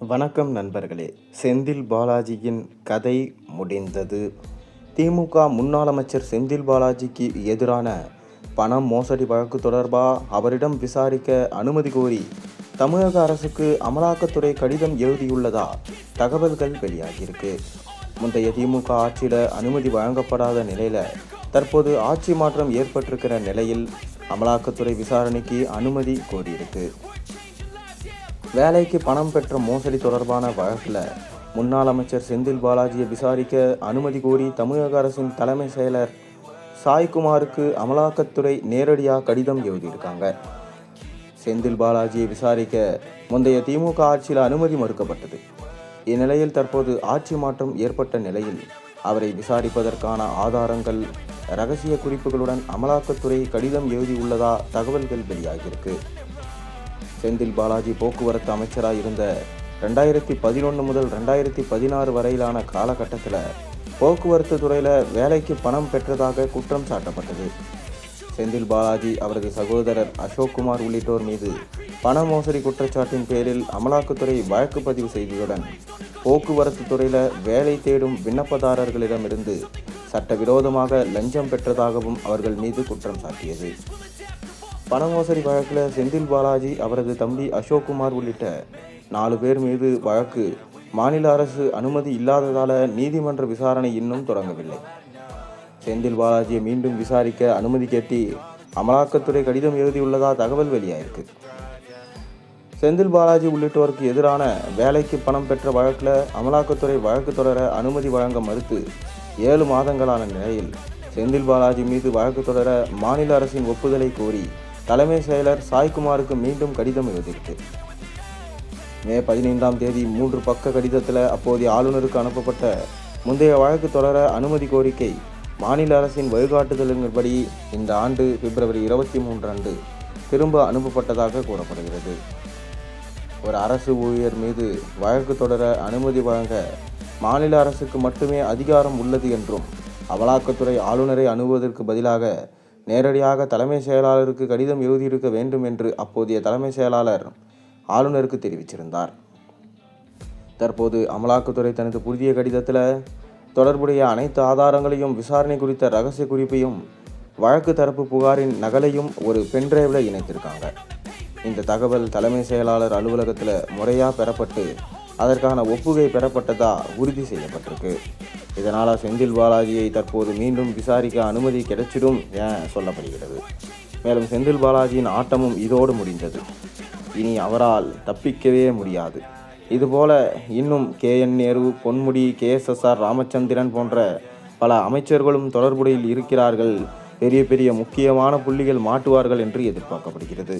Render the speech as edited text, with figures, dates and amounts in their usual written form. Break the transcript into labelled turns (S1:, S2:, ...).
S1: வணக்கம் நண்பர்களே. செந்தில் பாலாஜியின் கதை முடிந்தது. திமுக முன்னாள் அமைச்சர் செந்தில் பாலாஜிக்கு எதிரான பண மோசடி வழக்கு தொடர்பாக அவரிடம் விசாரிக்க அனுமதி கோரி தமிழக அரசுக்கு அமலாக்கத்துறை கடிதம் எழுதியுள்ளதா தகவல்கள் வெளியாகியிருக்கு. முந்தைய திமுக ஆட்சியில் அனுமதி வழங்கப்படாத நிலையில் தற்போது ஆட்சி மாற்றம் ஏற்பட்டிருக்கிற நிலையில் அமலாக்கத்துறை விசாரணைக்கு அனுமதி கோரியிருக்கு. வேலைக்கு பணம் பெற்ற மோசடி தொடர்பான வழக்கில் முன்னாள் அமைச்சர் செந்தில் பாலாஜியை விசாரிக்க அனுமதி கோரி தமிழக அரசின் தலைமை செயலர் சாய்குமாருக்கு அமலாக்கத்துறை நேரடியாக கடிதம் எழுதியிருக்காங்க. செந்தில் பாலாஜியை விசாரிக்க முந்தைய திமுக ஆட்சியில் அனுமதி மறுக்கப்பட்டது. இந்நிலையில் தற்போது ஆட்சி மாற்றம் ஏற்பட்ட நிலையில் அவரை விசாரிப்பதற்கான ஆதாரங்கள், ரகசிய குறிப்புகளுடன் அமலாக்கத்துறை கடிதம் எழுதியுள்ளதா தகவல்கள் வெளியாகியிருக்கு. செந்தில் பாலாஜி போக்குவரத்து அமைச்சராக இருந்த 2011 முதல் 2016 வரையிலான காலகட்டத்தில் போக்குவரத்து துறையில் வேலைக்கு பணம் பெற்றதாக குற்றம் சாட்டப்பட்டது. செந்தில் பாலாஜி, அவரது சகோதரர் அசோக்குமார் உள்ளிட்டோர் மீது பண மோசடி குற்றச்சாட்டின் பேரில் அமலாக்கத்துறை வழக்கு பதிவு செய்ததுடன் போக்குவரத்து துறையில் வேலை தேடும் விண்ணப்பதாரர்களிடமிருந்து சட்டவிரோதமாக லஞ்சம் பெற்றதாகவும் அவர்கள் மீது குற்றம் சாட்டியது. பண மோசடி வழக்கில் செந்தில் பாலாஜி, அவரது தம்பி அசோக்குமார் உள்ளிட்ட 4 பேர் மீது வழக்கு மாநில அரசு அனுமதி இல்லாததால் நீதிமன்ற விசாரணை இன்னும் தொடங்கவில்லை. செந்தில் பாலாஜியை மீண்டும் விசாரிக்க அனுமதி கேட்டு அமலாக்கத்துறை கடிதம் எழுதியுள்ளதா தகவல் வெளியாயிருக்கு. செந்தில் பாலாஜி உள்ளிட்டோருக்கு எதிரான வேலைக்கு பணம் பெற்ற வழக்கில் அமலாக்கத்துறை வழக்கு தொடர அனுமதி வழங்க மறுத்து 7 மாதங்களான நிலையில் செந்தில் பாலாஜி மீது வழக்கு தொடர மாநில அரசின் ஒப்புதலை கோரி தலைமை செயலர் சாய்குமாருக்கு மீண்டும் கடிதம் எழுதியிருக்கு. மே 15ஆம் தேதி 3 பக்க கடிதத்தில் அப்போதைய ஆளுநருக்கு அனுப்பப்பட்ட முந்தைய வழக்கு தொடர அனுமதி கோரிக்கை மாநில அரசின் வழிகாட்டுதலின்படி இந்த ஆண்டு பிப்ரவரி 23 அன்று திரும்ப அனுப்பப்பட்டதாக கூறப்படுகிறது. ஒரு அரசு ஊழியர் மீது வழக்கு தொடர அனுமதி வழங்க மாநில அரசுக்கு மட்டுமே அதிகாரம் உள்ளது என்றும், அமலாக்கத்துறை ஆளுநரை அணுகுவதற்கு பதிலாக நேரடியாக தலைமை செயலாளருக்கு கடிதம் எழுதியிருக்க வேண்டும் என்று அப்போதைய தலைமை செயலாளர் ஆளுநருக்கு தெரிவிச்சிருந்தார். தற்போது அமலாக்கத்துறை தனது புதிய கடிதத்தில் தொடர்புடைய அனைத்து ஆதாரங்களையும், விசாரணை குறித்த ரகசிய குறிப்பையும், வழக்கு தரப்பு புகாரின் நகலையும் ஒரு பென்டிரைவில் இணைத்திருக்காங்க. இந்த தகவல் தலைமை செயலாளர் அலுவலகத்தில் முறையாக பெறப்பட்டு அதற்கான ஒப்புகை பெறப்பட்டதா உறுதி செய்யப்பட்டிருக்கு. இதனால் செந்தில் பாலாஜியை தற்போது மீண்டும் விசாரிக்க அனுமதி கிடைச்சிடும் என சொல்லப்படுகிறது. மேலும் செந்தில் பாலாஜியின் ஆட்டமும் இதோடு முடிந்தது. இனி அவரால் தப்பிக்கவே முடியாது. இதுபோல இன்னும் KN நேரு, பொன்முடி, KSSR ராமச்சந்திரன் போன்ற பல அமைச்சர்களும் தொடர்புடையில் இருக்கிறார்கள். பெரிய பெரிய முக்கியமான புள்ளிகள் மாட்டுவார்கள் என்று எதிர்பார்க்கப்படுகிறது.